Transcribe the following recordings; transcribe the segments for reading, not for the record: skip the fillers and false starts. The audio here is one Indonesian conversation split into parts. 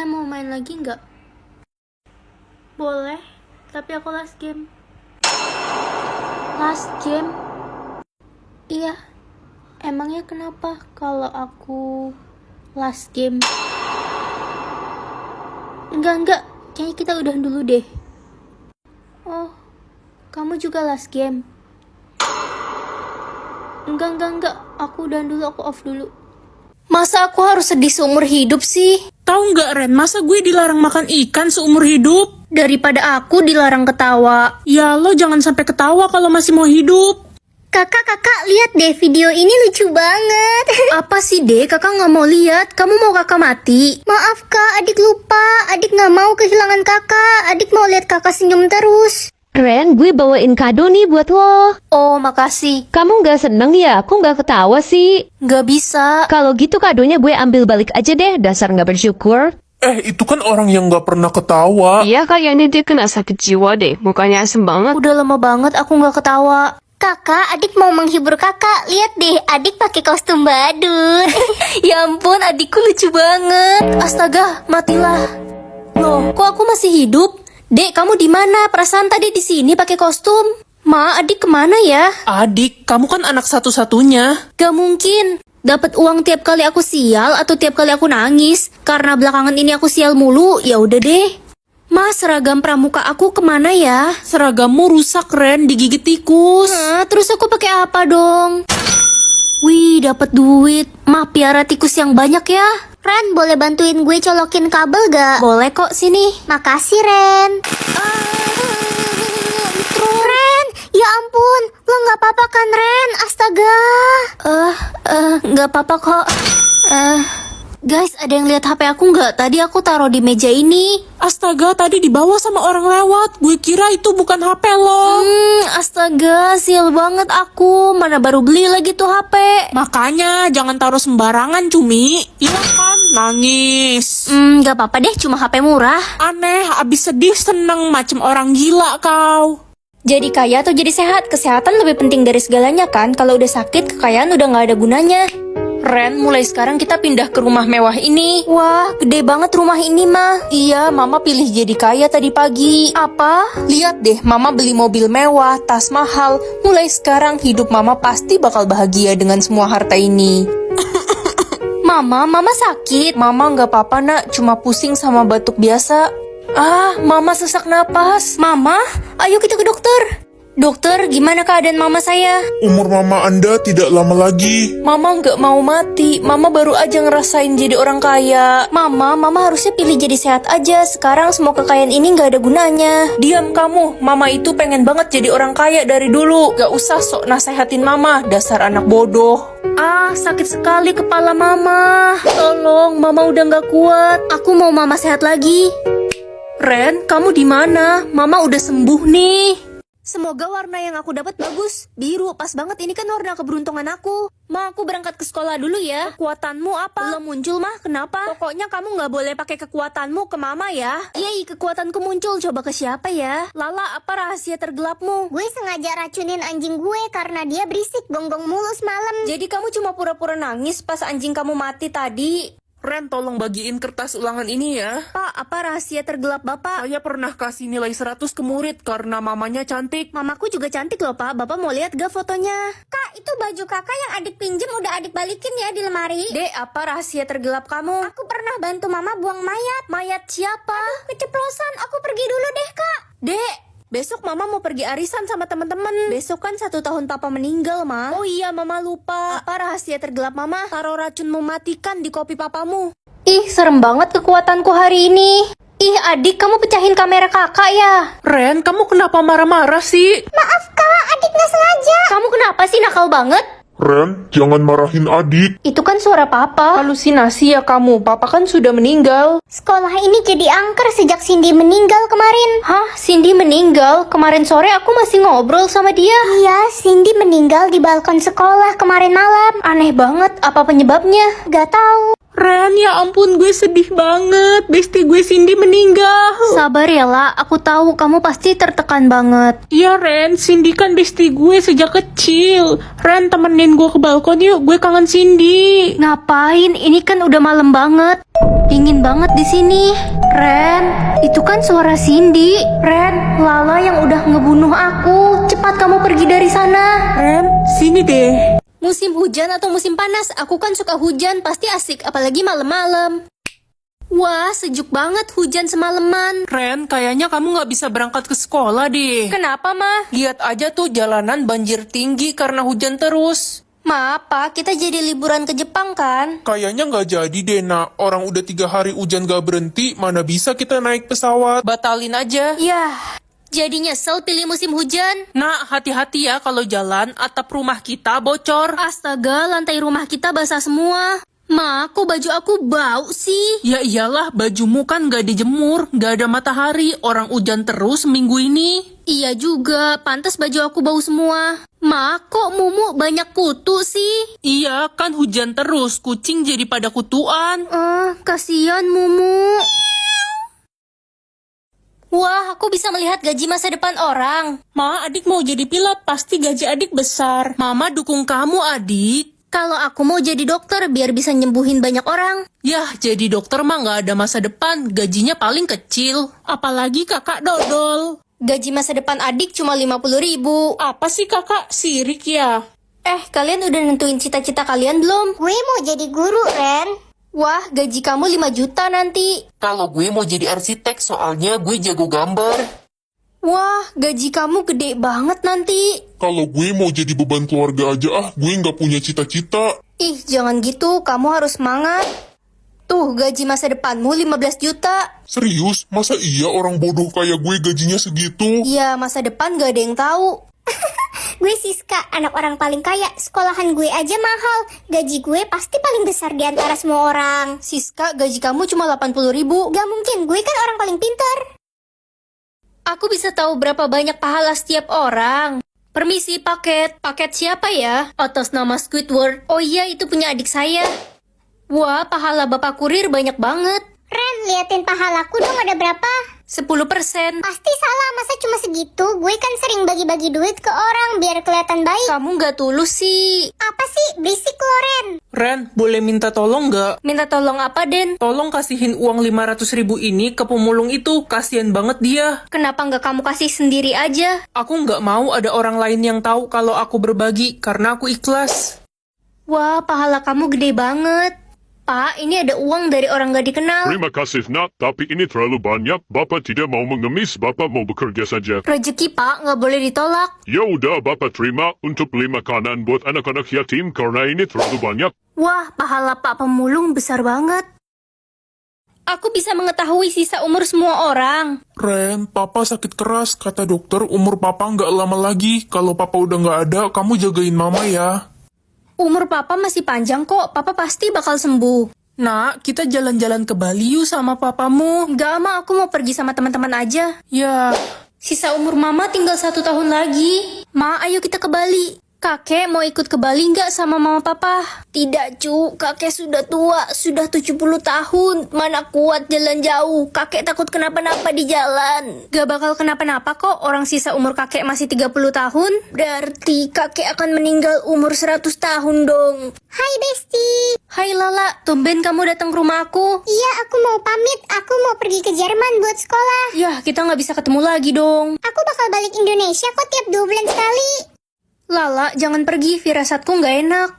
mau main lagi nggak? Boleh, tapi aku last game. Last game? Iya, emangnya kenapa kalau aku last game? Enggak, kayaknya kita udah dulu deh. Oh, kamu juga last game? Enggak, aku udah dulu, aku off dulu. Masa aku harus sedih seumur hidup sih? Tahu nggak Ren, masa gue dilarang makan ikan seumur hidup? Daripada aku dilarang ketawa. Ya lo jangan sampai ketawa kalau masih mau hidup. Kakak, lihat deh video ini lucu banget. Apa sih deh, kakak nggak mau lihat? Kamu mau kakak mati? Maaf kak, adik lupa. Adik nggak mau kehilangan kakak. Adik mau lihat kakak senyum terus. Ren, gue bawain kado nih buat lo. Oh, makasih. Kamu gak seneng ya? Aku gak ketawa sih. Nggak bisa. Kalau gitu kadonya gue ambil balik aja deh, dasar gak bersyukur. Itu kan orang yang gak pernah ketawa. Iya, kayaknya dia kena sakit jiwa deh. Mukanya asem banget. Udah lama banget aku nggak ketawa. Kakak, adik mau menghibur kakak. Lihat deh, adik pakai kostum badut. Ya ampun, adikku lucu banget. Astaga, matilah. Loh, kok aku masih hidup? Dek, kamu di mana? Perasaan tadi di sini pakai kostum. Ma, adik kemana ya? Adik, kamu kan anak satu-satunya. Gak mungkin. Dapat uang tiap kali aku sial atau tiap kali aku nangis. Karena belakangan ini aku sial mulu. Ya udah deh. Ma, seragam pramuka aku kemana ya? Seragammu rusak Ren, digigit tikus. Terus aku pakai apa dong? Wih, dapat duit. Ma, piara tikus yang banyak ya. Ren, boleh bantuin gue colokin kabel gak? Boleh kok, sini. Makasih, Ren. Ren, ya ampun. Lo gak apa-apa kan, Ren? Astaga. Nggak apa-apa kok. Guys, ada yang lihat HP aku nggak? Tadi aku taruh di meja ini. Astaga, tadi dibawa sama orang lewat. Gue kira itu bukan HP lo. Astaga, sial banget aku. Mana baru beli lagi tuh HP. Makanya jangan taruh sembarangan, Cumi. Iya kan, nangis. Nggak apa-apa deh, cuma HP murah. Aneh, abis sedih seneng macem orang gila kau. Jadi kaya atau jadi sehat? Kesehatan lebih penting dari segalanya kan? Kalau udah sakit, kekayaan udah nggak ada gunanya. Ren, mulai sekarang kita pindah ke rumah mewah ini. Wah, gede banget rumah ini mah. Iya, Mama pilih jadi kaya tadi pagi. Apa? Lihat deh, Mama beli mobil mewah, tas mahal. Mulai sekarang hidup Mama pasti bakal bahagia dengan semua harta ini. Mama sakit. Mama nggak apa-apa nak, cuma pusing sama batuk biasa. Mama sesak napas. Mama, ayo kita ke dokter. Dokter, gimana keadaan mama saya? Umur mama Anda tidak lama lagi. Mama nggak mau mati. Mama baru aja ngerasain jadi orang kaya. Mama harusnya pilih jadi sehat aja. Sekarang semua kekayaan ini nggak ada gunanya. Diam kamu. Mama itu pengen banget jadi orang kaya dari dulu. Gak usah sok nasehatin Mama. Dasar anak bodoh. Sakit sekali kepala mama. Tolong, mama udah nggak kuat. Aku mau mama sehat lagi. Ren, kamu di mana? Mama udah sembuh nih. Semoga warna yang aku dapat bagus. Biru, pas banget, ini kan warna keberuntungan aku. Ma, aku berangkat ke sekolah dulu ya. Kekuatanmu apa? Belum muncul mah, kenapa? Pokoknya kamu nggak boleh pakai kekuatanmu ke mama ya. Iya, kekuatanku muncul, coba ke siapa ya? Lala, apa rahasia tergelapmu? Gue sengaja racunin anjing gue karena dia berisik gonggong mulu semalam. Jadi kamu cuma pura-pura nangis pas anjing kamu mati tadi? Ren, tolong bagiin kertas ulangan ini ya. Pak, apa rahasia tergelap Bapak? Saya pernah kasih nilai 100 ke murid karena mamanya cantik. Mamaku juga cantik loh Pak, Bapak mau lihat gak fotonya? Kak, itu baju kakak yang adik pinjem udah adik balikin ya di lemari. Dek, apa rahasia tergelap kamu? Aku pernah bantu mama buang mayat. Mayat siapa? Keceplosan, aku pergi dulu deh kak. Dek, besok mama mau pergi arisan sama teman-teman. Besok kan 1 tahun papa meninggal, Ma. Oh iya, mama lupa. Apa rahasia tergelap mama? Taruh racun mematikan di kopi papamu. Ih, serem banget kekuatanku hari ini. Ih, adik, kamu pecahin kamera kakak ya? Ren, kamu kenapa marah-marah sih? Maaf kak, adik nggak sengaja. Kamu kenapa sih nakal banget? Ren, jangan marahin adik. Itu kan suara papa. Halusinasi ya kamu, papa kan sudah meninggal. Sekolah ini jadi angker sejak Cindy meninggal kemarin. Hah, Cindy meninggal? Kemarin sore aku masih ngobrol sama dia. Iya, Cindy meninggal di balkon sekolah kemarin malam. Aneh banget, apa penyebabnya? Gak tahu. Ren, ya ampun, gue sedih banget. Besti gue Cindy meninggal. Sabar ya, La. Aku tahu kamu pasti tertekan banget. Iya Ren, Cindy kan besti gue sejak kecil. Ren, temenin gue ke balkon yuk, gue kangen Cindy. Ngapain? Ini kan udah malam banget. Dingin banget di sini. Ren, itu kan suara Cindy. Ren, Lala yang udah ngebunuh aku. Cepat kamu pergi dari sana. Ren, sini deh. Musim hujan atau musim panas, aku kan suka hujan, pasti asik, apalagi malam-malam. Wah, sejuk banget hujan semalaman. Ren, kayaknya kamu nggak bisa berangkat ke sekolah deh. Kenapa, Ma? Lihat aja tuh jalanan banjir tinggi karena hujan terus. Ma, apa? Kita jadi liburan ke Jepang kan? Kayaknya nggak jadi deh, Nak. Orang udah 3 hari hujan gak berhenti, mana bisa kita naik pesawat? Batalin aja. Yah, jadi nyesel pilih musim hujan. Nak, hati-hati ya kalau jalan, atap rumah kita bocor. Astaga, lantai rumah kita basah semua. Ma, kok baju aku bau sih? Ya iyalah, bajumu kan gak dijemur, gak ada matahari, orang hujan terus minggu ini. Iya juga, pantas baju aku bau semua. Ma, kok mumu banyak kutu sih? Iya, kan hujan terus, kucing jadi pada kutuan. Kasihan mumu. Wah, aku bisa melihat gaji masa depan orang. Ma, adik mau jadi pilot, pasti gaji adik besar. Mama dukung kamu, adik. Kalau aku mau jadi dokter biar bisa nyembuhin banyak orang. Yah, jadi dokter mah gak ada masa depan, gajinya paling kecil. Apalagi kakak dodol. Gaji masa depan adik cuma 50.000. Apa sih kakak, sirik ya? Kalian udah nentuin cita-cita kalian belum? Gue mau jadi guru, Ren. Wah, gaji kamu 5 juta nanti. Kalau gue mau jadi arsitek, soalnya gue jago gambar. Wah, gaji kamu gede banget nanti. Kalau gue mau jadi beban keluarga aja, gue nggak punya cita-cita. Ih, jangan gitu, kamu harus semangat. Tuh, gaji masa depanmu 15 juta. Serius? Masa iya orang bodoh kayak gue gajinya segitu? Iya, masa depan gak ada yang tahu. Gue Siska, anak orang paling kaya. Sekolahan gue aja mahal. Gaji gue pasti paling besar di antara semua orang. Siska, gaji kamu cuma 80.000. Gak mungkin, gue kan orang paling pintar. Aku bisa tahu berapa banyak pahala setiap orang. Permisi, paket. Paket siapa ya? Atas nama Squidward. Oh iya, itu punya adik saya. Wah, pahala bapak kurir banyak banget. Ren, liatin pahalaku dong, ada berapa? 10%. Pasti salah, masa cuma segitu? Gue kan sering bagi-bagi duit ke orang biar kelihatan baik. Kamu gak tulus sih. Apa sih? Berisik lo, Ren. Ren, boleh minta tolong nggak? Minta tolong apa, Den? Tolong kasihin uang 500.000 ini ke pemulung itu, kasihan banget dia. Kenapa nggak kamu kasih sendiri aja? Aku nggak mau ada orang lain yang tahu kalau aku berbagi, karena aku ikhlas. Wah, pahala kamu gede banget. Pak, ini ada uang dari orang gak dikenal. Terima kasih nak, tapi ini terlalu banyak. Bapak tidak mau mengemis, Bapak mau bekerja saja. Rezeki, Pak, nggak boleh ditolak. Ya udah, Bapak terima untuk beli makanan buat anak-anak yatim karena ini terlalu banyak. Wah, pahala Pak pemulung besar banget. Aku bisa mengetahui sisa umur semua orang. Ren, papa sakit keras. Kata dokter, umur papa nggak lama lagi. Kalau papa udah nggak ada, kamu jagain mama ya. Umur Papa masih panjang kok, Papa pasti bakal sembuh. Nak, kita jalan-jalan ke Bali yuk sama papamu. Enggak, Ma, aku mau pergi sama teman-teman aja. Ya, Sisa umur Mama tinggal 1 tahun lagi. Ma, ayo kita ke Bali. Kakek mau ikut ke Bali nggak sama mama papa? Tidak, Cu. Kakek sudah tua, sudah 70 tahun. Mana kuat jalan jauh. Kakek takut kenapa-napa di jalan. Gak bakal kenapa-napa kok. Orang sisa umur kakek masih 30 tahun. Berarti kakek akan meninggal umur 100 tahun dong. Hai Besti. Hai Lala, tumben kamu datang ke rumah aku. Iya, aku mau pamit. Aku mau pergi ke Jerman buat sekolah. Yah, kita nggak bisa ketemu lagi dong. Aku bakal balik Indonesia kok tiap 2 bulan sekali. Lala, jangan pergi, firasatku nggak enak.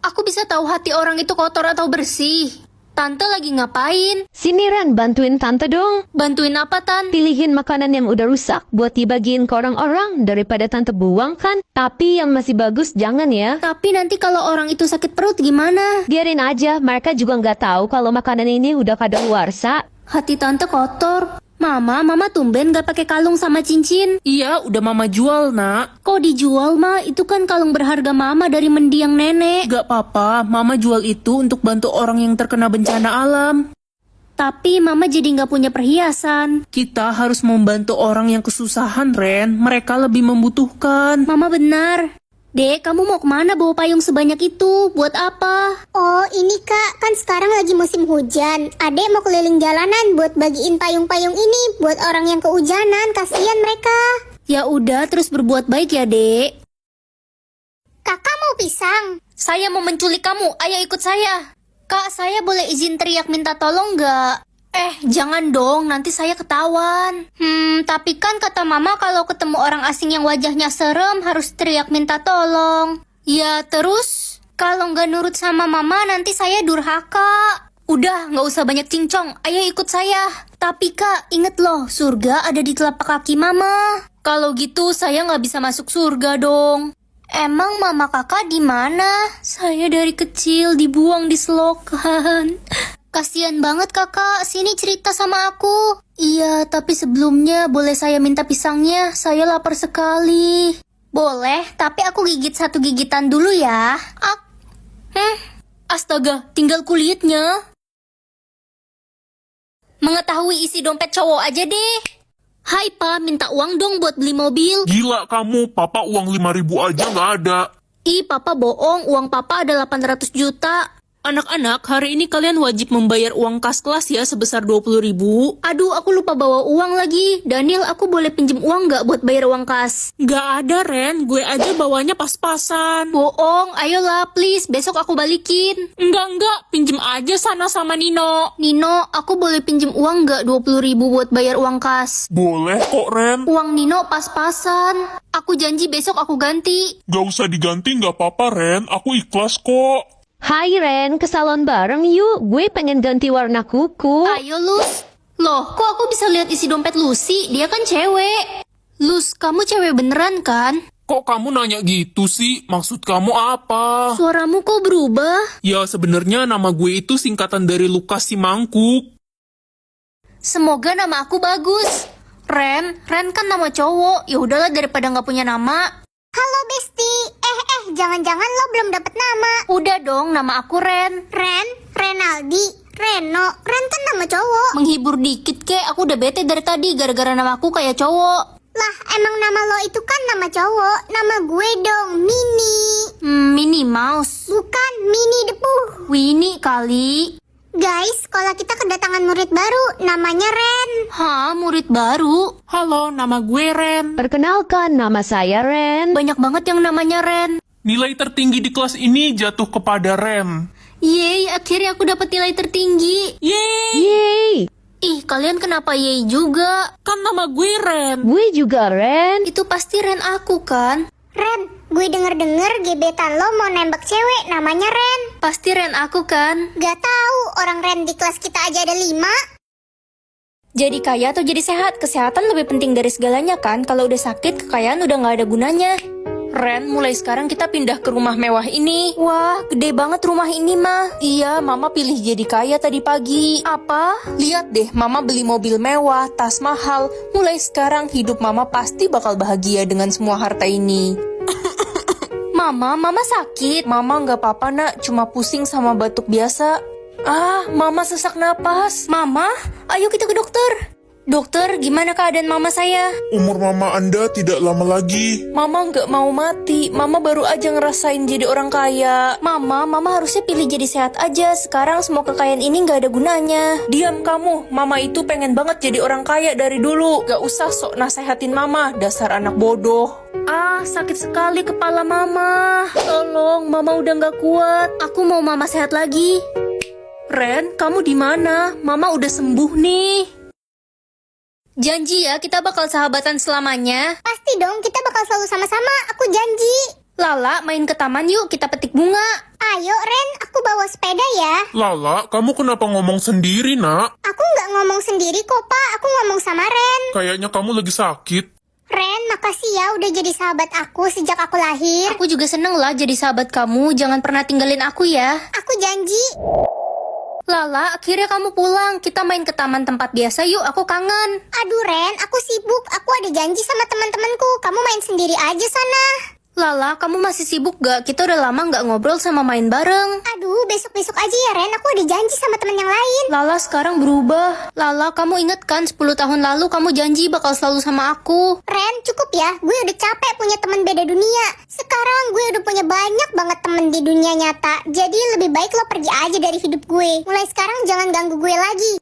Aku bisa tahu hati orang itu kotor atau bersih. Tante lagi ngapain? Sini Ran, bantuin tante dong. Bantuin apa, Tan? Pilihin makanan yang udah rusak buat dibagiin ke orang-orang daripada tante buang kan. Tapi yang masih bagus jangan ya. Tapi nanti kalau orang itu sakit perut gimana? Biarin aja, mereka juga nggak tahu kalau makanan ini udah kadaluarsa. Hati tante kotor. Mama tumben gak pakai kalung sama cincin. iya udah mama jual nak. Kok dijual, Ma? Itu kan kalung berharga Mama dari mendiang nenek. Gak apa-apa, mama jual itu untuk bantu orang yang terkena bencana alam. Tapi Mama jadi gak punya perhiasan. Kita harus membantu orang yang kesusahan, Ren. Mereka lebih membutuhkan. Mama benar. Dek, kamu mau kemana bawa payung sebanyak itu? Buat apa? Oh, ini Kak, kan sekarang lagi musim hujan. Adek mau keliling jalanan buat bagiin payung-payung ini buat orang yang kehujanan, kasihan mereka. Ya udah, terus berbuat baik ya, Dek. Kakak mau pisang? Saya mau menculik kamu, ayo ikut saya. Kak, saya boleh izin teriak minta tolong nggak? Jangan dong, nanti saya ketahuan. Tapi kan kata mama kalau ketemu orang asing yang wajahnya serem harus teriak minta tolong. Ya terus, kalau nggak nurut sama mama nanti saya durhaka. Udah, nggak usah banyak cincong, ayo ikut saya. Tapi kak, inget loh, surga ada di telapak kaki mama. Kalau gitu saya nggak bisa masuk surga dong. Emang mama kakak di mana? Saya dari kecil dibuang di selokan. Kasian banget kakak, sini cerita sama aku. Iya, tapi sebelumnya boleh saya minta pisangnya? Saya lapar sekali. Boleh, tapi aku gigit satu gigitan dulu ya. Astaga, tinggal kulitnya. Mengetahui isi dompet cowok aja deh. Hai pa, minta uang dong buat beli mobil. Gila kamu, papa uang 5.000 aja nggak ada. Ih, papa bohong, uang papa ada 800 juta. Anak-anak, hari ini kalian wajib membayar uang kas kelas ya sebesar 20.000. Aduh, aku lupa bawa uang lagi. Daniel, aku boleh pinjem uang nggak buat bayar uang kas? Nggak ada, Ren. Gue aja bawanya pas-pasan. Bohong, ayolah please, besok aku balikin. Enggak. Pinjem aja sana sama Nino. Nino, aku boleh pinjem uang nggak 20.000 buat bayar uang kas? Boleh kok, Ren. Uang Nino pas-pasan. Aku janji besok aku ganti. Gak usah diganti, nggak apa-apa, Ren. Aku ikhlas kok. Hai Ren, ke salon bareng yuk. Gue pengen ganti warna kuku. Ayo, Lus. Loh, kok aku bisa lihat isi dompet Lucy? Dia kan cewek. Lus, kamu cewek beneran kan? Kok kamu nanya gitu sih? Maksud kamu apa? Suaramu kok berubah? Ya sebenarnya nama gue itu singkatan dari Lukas si Mangkuk. Semoga nama aku bagus. Ren kan nama cowok. Ya udahlah daripada nggak punya nama. Halo Besti. Jangan-jangan lo belum dapet nama. Udah dong, nama aku Ren. Ren, Renaldi, Reno. Ren kan nama cowok. Menghibur dikit kek, aku udah bete dari tadi gara-gara nama aku kayak cowok. Lah, emang nama lo itu kan nama cowok. Nama gue dong, Mini. Minnie Mouse. Bukan, Mini Depu. Winnie kali. Guys, sekolah kita kedatangan murid baru. Namanya Ren. Hah, murid baru? Halo, nama gue Ren. Perkenalkan, nama saya Ren. Banyak banget yang namanya Ren. Nilai tertinggi di kelas ini jatuh kepada Ren. Yeay, akhirnya aku dapat nilai tertinggi. Yeay, Ih, kalian kenapa yeay juga? Kan nama gue Ren. gue juga Ren. Itu pasti Ren aku kan? Ren, gue denger-denger gebetan lo mau nembak cewek namanya Ren. Pasti Ren aku kan? Gak tahu, orang Ren di kelas kita aja ada 5. Jadi kaya atau jadi sehat? Kesehatan lebih penting dari segalanya kan? Kalau udah sakit, kekayaan udah nggak ada gunanya. Ren, mulai sekarang kita pindah ke rumah mewah ini. Wah, gede banget rumah ini mah. Iya, Mama pilih jadi kaya tadi pagi. Apa? Lihat deh, Mama beli mobil mewah, tas mahal. Mulai sekarang hidup Mama pasti bakal bahagia dengan semua harta ini. Mama sakit. Mama nggak apa-apa nak, cuma pusing sama batuk biasa. Mama sesak napas. Mama, ayo kita ke dokter. Dokter, gimana keadaan mama saya? Umur mama Anda tidak lama lagi. Mama nggak mau mati. Mama baru aja ngerasain jadi orang kaya. Mama harusnya pilih jadi sehat aja. Sekarang semua kekayaan ini nggak ada gunanya. Diam kamu. Mama itu pengen banget jadi orang kaya dari dulu. Gak usah sok nasehatin Mama, dasar anak bodoh. Sakit sekali kepala mama. Tolong, mama udah nggak kuat. Aku mau mama sehat lagi. Ren, kamu di mana? Mama udah sembuh nih. Janji ya, kita bakal sahabatan selamanya. Pasti dong, kita bakal selalu sama-sama. Aku janji. Lala, main ke taman yuk, kita petik bunga. Ayo Ren, aku bawa sepeda ya. Lala, kamu kenapa ngomong sendiri, nak? Aku nggak ngomong sendiri kok, Pak. Aku ngomong sama Ren. Kayaknya kamu lagi sakit. Ren, makasih ya udah jadi sahabat aku sejak aku lahir. Aku juga seneng lah jadi sahabat kamu. Jangan pernah tinggalin aku ya. Aku janji. Lala, akhirnya kamu pulang. Kita main ke taman tempat biasa yuk, aku kangen. Aduh Ren, aku sibuk. Aku ada janji sama teman-temanku. Kamu main sendiri aja sana. Lala, kamu masih sibuk gak? Kita udah lama gak ngobrol sama main bareng. Aduh, besok-besok aja ya Ren, aku ada janji sama teman yang lain. Lala sekarang berubah. Lala, kamu inget kan 10 tahun lalu kamu janji bakal selalu sama aku. Ren, cukup ya, gue udah capek punya teman beda dunia. Sekarang gue udah punya banyak banget temen di dunia nyata. Jadi lebih baik lo pergi aja dari hidup gue. Mulai sekarang jangan ganggu gue lagi.